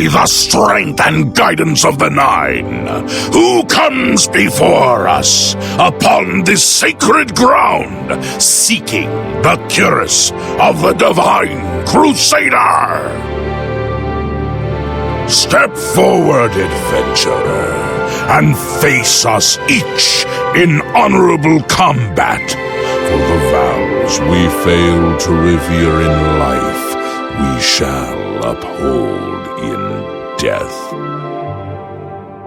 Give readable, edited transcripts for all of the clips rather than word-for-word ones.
see the strength and guidance of the Nine. Who comes before us upon this sacred ground, seeking the cuirass of the Divine Crusader? Step forward, adventurer, and face us each in honorable combat. For the vows we fail to revere in life, we shall uphold in death.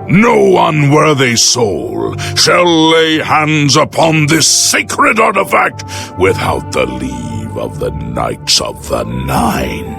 No unworthy soul shall lay hands upon this sacred artifact without the leave of the Knights of the Nine.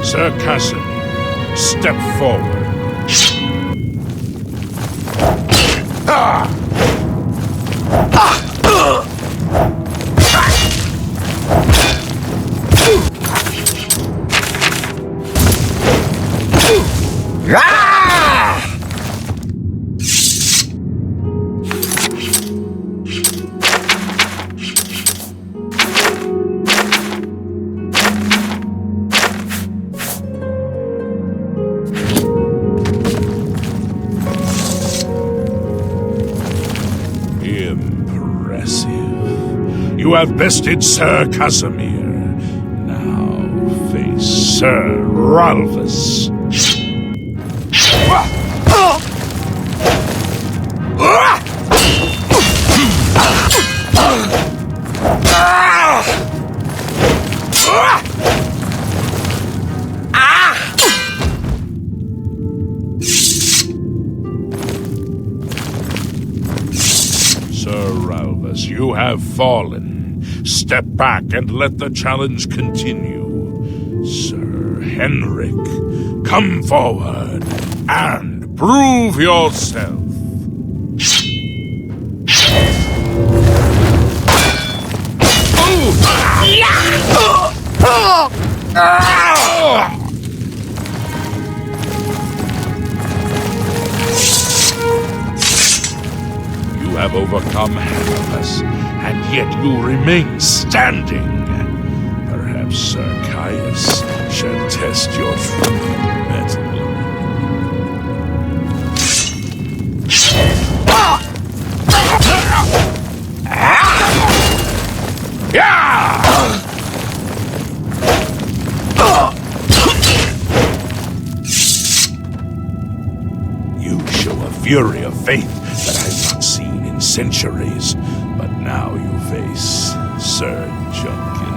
Sir Casimir, step forward. You have bested Sir Casimir. Now face Sir Ralphus. Sir Ralphus, you have fallen. Step back and let the challenge continue. Sir Henrik, come forward and prove yourself. You have overcome half of us, and yet you remain standing. Perhaps Sir Caius shall test your true mettle. You show a fury of faith that I've not seen in centuries. But now you face Sir Junkin.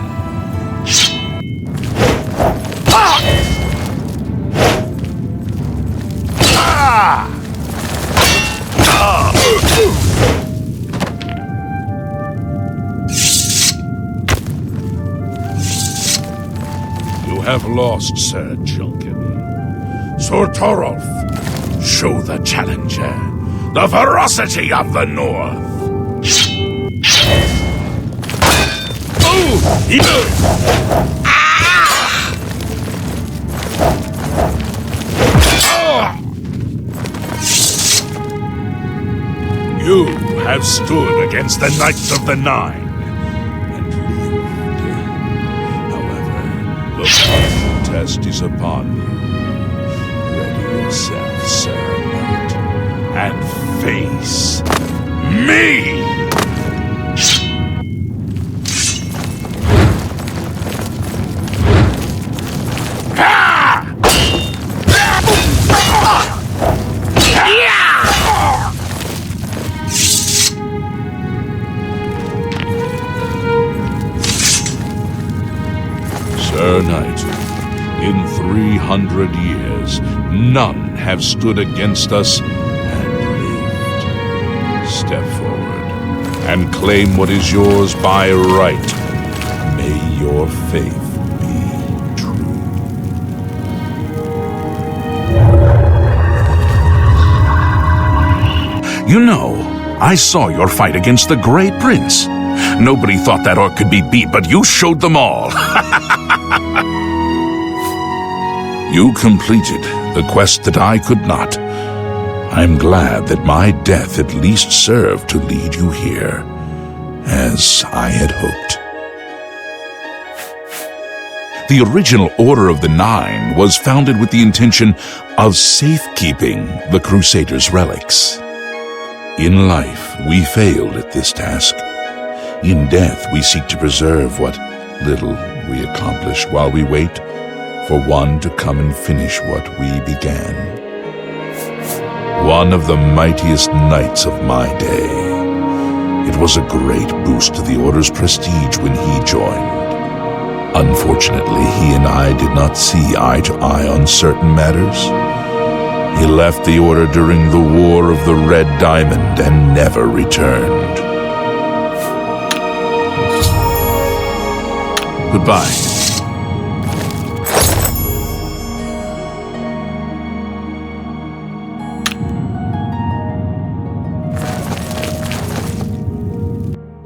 You have lost, Sir Junkin. Sir Torolf, show the challenger the ferocity of the North. You have stood against the Knights of the Nine and lived. However, the final test is upon you. Ready yourself, Sir Knight, and face me! Sir Knight, in 300 years, none have stood against us and lived. Step forward and claim what is yours by right. May your faith be true. You know, I saw your fight against the Grey Prince. Nobody thought that orc could be beat, but you showed them all. You completed the quest that I could not. I'm glad that my death at least served to lead you here, as I had hoped. The original Order of the Nine was founded with the intention of safekeeping the Crusaders' relics. In life, we failed at this task. In death, we seek to preserve what little we accomplish while we wait for one to come and finish what we began. One of the mightiest knights of my day. It was a great boost to the Order's prestige when he joined. Unfortunately, he and I did not see eye to eye on certain matters. He left the Order during the War of the Red Diamond and never returned. Goodbye.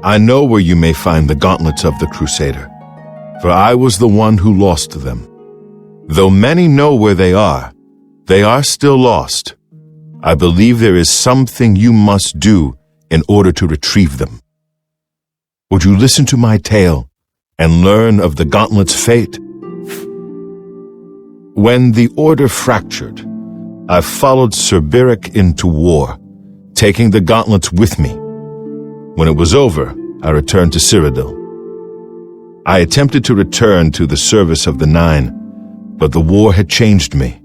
I know where you may find the gauntlets of the Crusader, for I was the one who lost them. Though many know where they are still lost. I believe there is something you must do in order to retrieve them. Would you listen to my tale and learn of the gauntlet's fate? When the Order fractured, I followed Sir Beric into war, taking the gauntlets with me. When it was over, I returned to Cyrodiil. I attempted to return to the service of the Nine, but the war had changed me.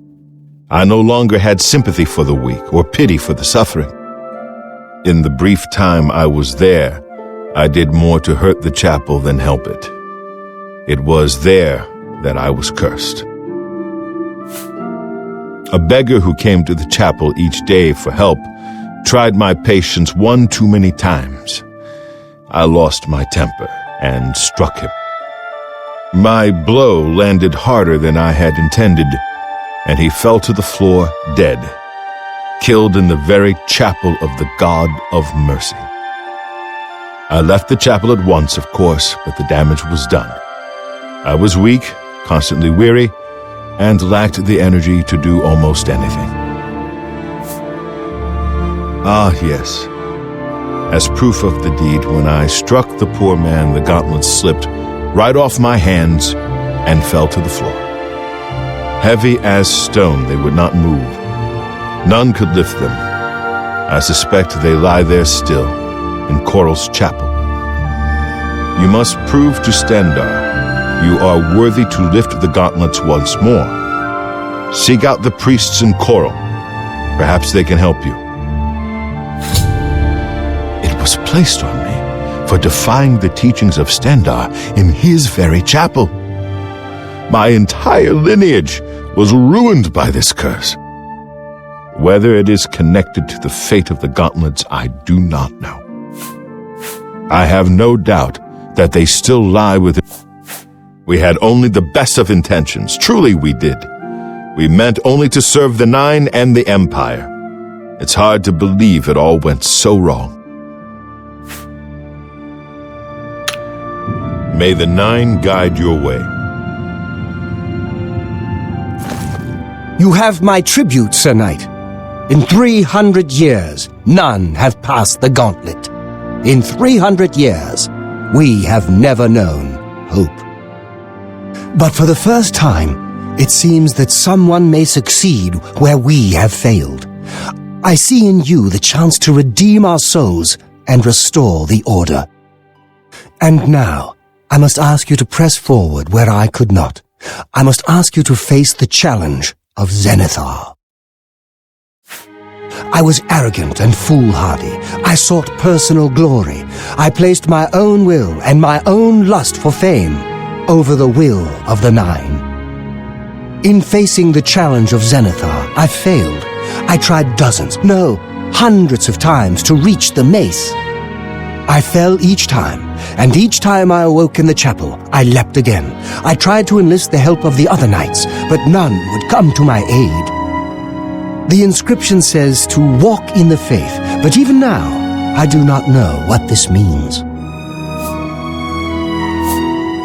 I no longer had sympathy for the weak or pity for the suffering. In the brief time I was there, I did more to hurt the chapel than help it. It was there that I was cursed. A beggar who came to the chapel each day for help tried my patience one too many times. I lost my temper and struck him. My blow landed harder than I had intended, and he fell to the floor dead, killed in the very chapel of the God of Mercy. I left the chapel at once, of course, but the damage was done. I was weak, constantly weary, and lacked the energy to do almost anything. Ah, yes. As proof of the deed, when I struck the poor man, the gauntlet slipped right off my hands and fell to the floor. Heavy as stone, they would not move. None could lift them. I suspect they lie there still, in Coral's chapel. You must prove to Stendarr you are worthy to lift the gauntlets once more. Seek out the priests in Coral. Perhaps they can help you. It was placed on me for defying the teachings of Stendarr in his very chapel. My entire lineage was ruined by this curse. Whether it is connected to the fate of the gauntlets, I do not know. I have no doubt that they still lie within. We had only the best of intentions. Truly we did. We meant only to serve the Nine and the Empire. It's hard to believe it all went so wrong. May the Nine guide your way. You have my tribute, Sir Knight. In 300 years, none have passed the gauntlet. In 300 years, we have never known hope. But for the first time, it seems that someone may succeed where we have failed. I see in you the chance to redeem our souls and restore the Order. And now, I must ask you to press forward where I could not. I must ask you to face the challenge of Zenithar. I was arrogant and foolhardy. I sought personal glory. I placed my own will and my own lust for fame over the will of the Nine. In facing the challenge of Zenithar, I failed. I tried dozens, no, hundreds of times to reach the mace. I fell each time, and each time I awoke in the chapel, I leapt again. I tried to enlist the help of the other knights, but none would come to my aid. The inscription says to walk in the faith, but even now, I do not know what this means.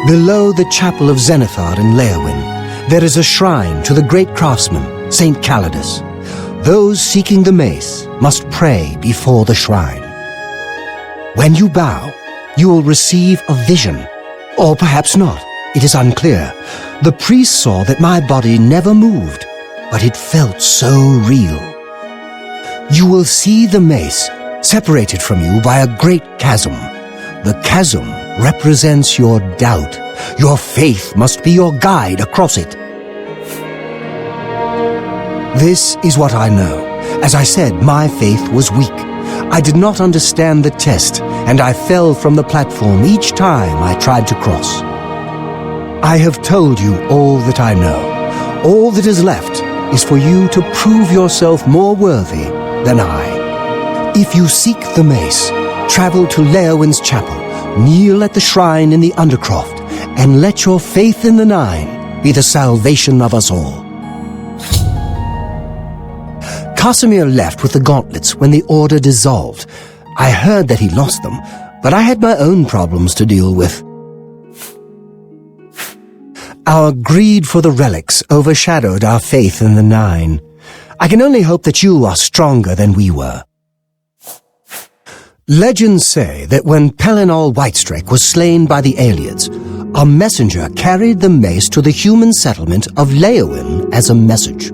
Below the chapel of Zenithar in Leowyn, there is a shrine to the great craftsman, Saint Calidus. Those seeking the mace must pray before the shrine. When you bow, you will receive a vision. Or perhaps not. It is unclear. The priest saw that my body never moved, but it felt so real. You will see the mace separated from you by a great chasm. The chasm represents your doubt. Your faith must be your guide across it. This is what I know. As I said, my faith was weak. I did not understand the test, and I fell from the platform each time I tried to cross. I have told you all that I know. All that is left is for you to prove yourself more worthy than I. If you seek the mace, travel to Leowyn's chapel, kneel at the shrine in the Undercroft, and let your faith in the Nine be the salvation of us all. Casimir left with the gauntlets when the Order dissolved. I heard that he lost them, but I had my own problems to deal with. Our greed for the relics overshadowed our faith in the Nine. I can only hope that you are stronger than we were. Legends say that when Pelinal Whitestrake was slain by the Aelids, a messenger carried the mace to the human settlement of Leowyn as a message.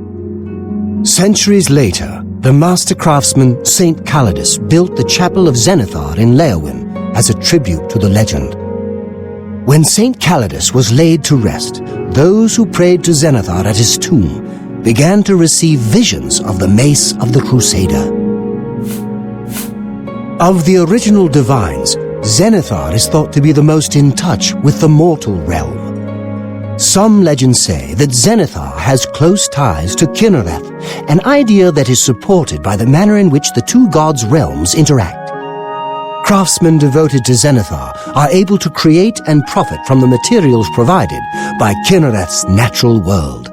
Centuries later, the master craftsman Saint Calidus built the Chapel of Zenithar in Leowyn as a tribute to the legend. When Saint Calidus was laid to rest, those who prayed to Zenithar at his tomb began to receive visions of the Mace of the Crusader. Of the original divines, Zenithar is thought to be the most in touch with the mortal realm. Some legends say that Zenithar has close ties to Kinnereth, an idea that is supported by the manner in which the two gods' realms interact. Craftsmen devoted to Zenithar are able to create and profit from the materials provided by Kinnereth's natural world.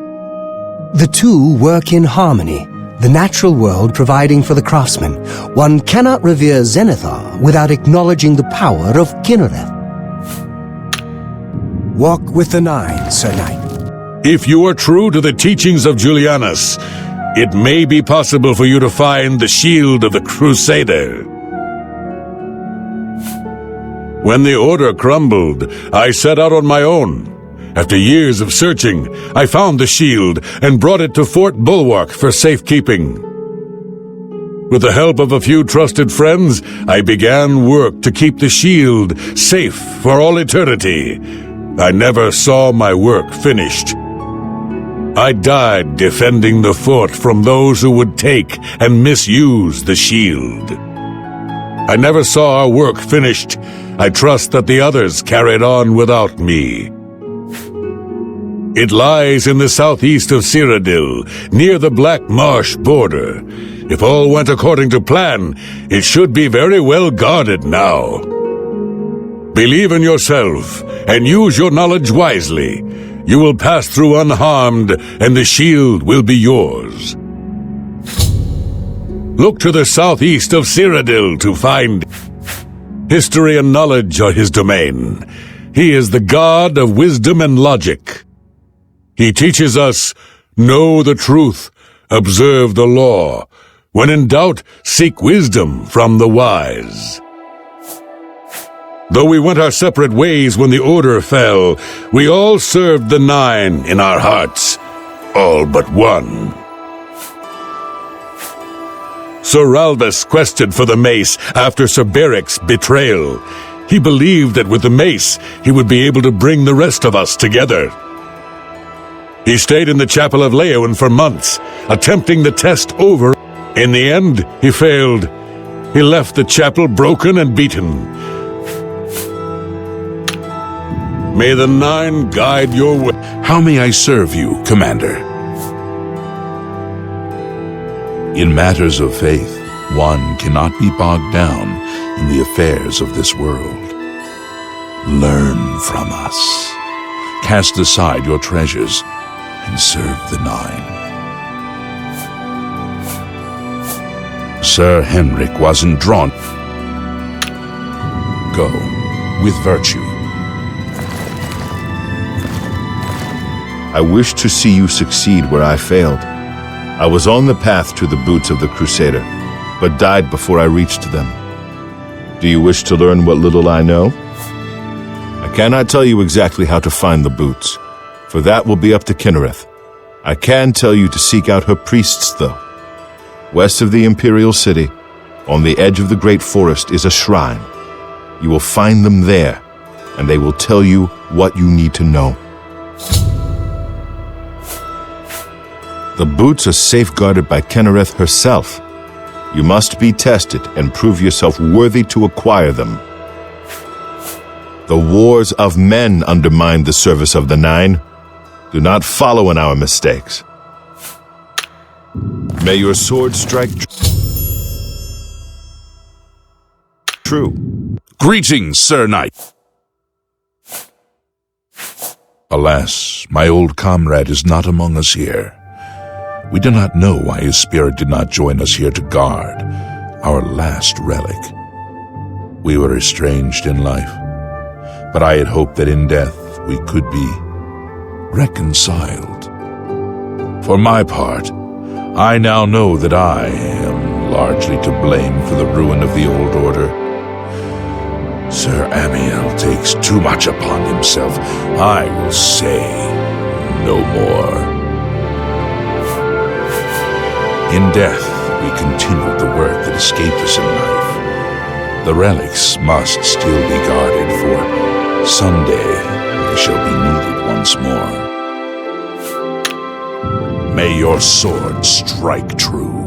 The two work in harmony, the natural world providing for the craftsman. One cannot revere Zenithar without acknowledging the power of Kinnereth. Walk with the Nine, Sir Knight. If you are true to the teachings of Julianus, it may be possible for you to find the shield of the Crusader. When the Order crumbled, I set out on my own. After years of searching, I found the shield and brought it to Fort Bulwark for safekeeping. With the help of a few trusted friends, I began work to keep the shield safe for all eternity. I never saw my work finished. I died defending the fort from those who would take and misuse the shield. I never saw our work finished. I trust that the others carried on without me. It lies in the southeast of Cyrodiil, near the Black Marsh border. If all went according to plan, it should be very well guarded now. Believe in yourself, and use your knowledge wisely. You will pass through unharmed, and the shield will be yours. Look to the southeast of Cyrodiil to find. History and knowledge are his domain. He is the god of wisdom and logic. He teaches us, know the truth, observe the law. When in doubt, seek wisdom from the wise. Though we went our separate ways when the Order fell, we all served the Nine in our hearts, all but one. Sir Ralbus quested for the mace after Sir Beric's betrayal. He believed that with the mace, he would be able to bring the rest of us together. He stayed in the Chapel of Leowyn for months, attempting the test over. In the end, he failed. He left the chapel broken and beaten. May the Nine guide your way. How may I serve you, Commander? In matters of faith, One cannot be bogged down in the affairs of this world. Learn from us. Cast aside your treasures and serve the Nine. Sir Henrik wasn't drawn. Go with virtue. I wish to see you succeed where I failed. I was on the path to the boots of the Crusader, but died before I reached them. Do you wish to learn what little I know? I cannot tell you exactly how to find the boots, for that will be up to Kinnereth. I can tell you to seek out her priests, though. West of the Imperial City, on the edge of the Great Forest, is a shrine. You will find them there, and they will tell you what you need to know. The boots are safeguarded by Kinnereth herself. You must be tested and prove yourself worthy to acquire them. The wars of men undermine the service of the Nine. Do not follow in our mistakes. May your sword strike true. Greetings, Sir Knight. Alas, my old comrade is not among us here. We do not know why his spirit did not join us here to guard our last relic. We were estranged in life, but I had hoped that in death we could be reconciled. For my part, I now know that I am largely to blame for the ruin of the old order. Sir Amiel takes too much upon himself. I will say no more. In death, we continued the work that escaped us in life. The relics must still be guarded, for someday they shall be needed once more. May your sword strike true.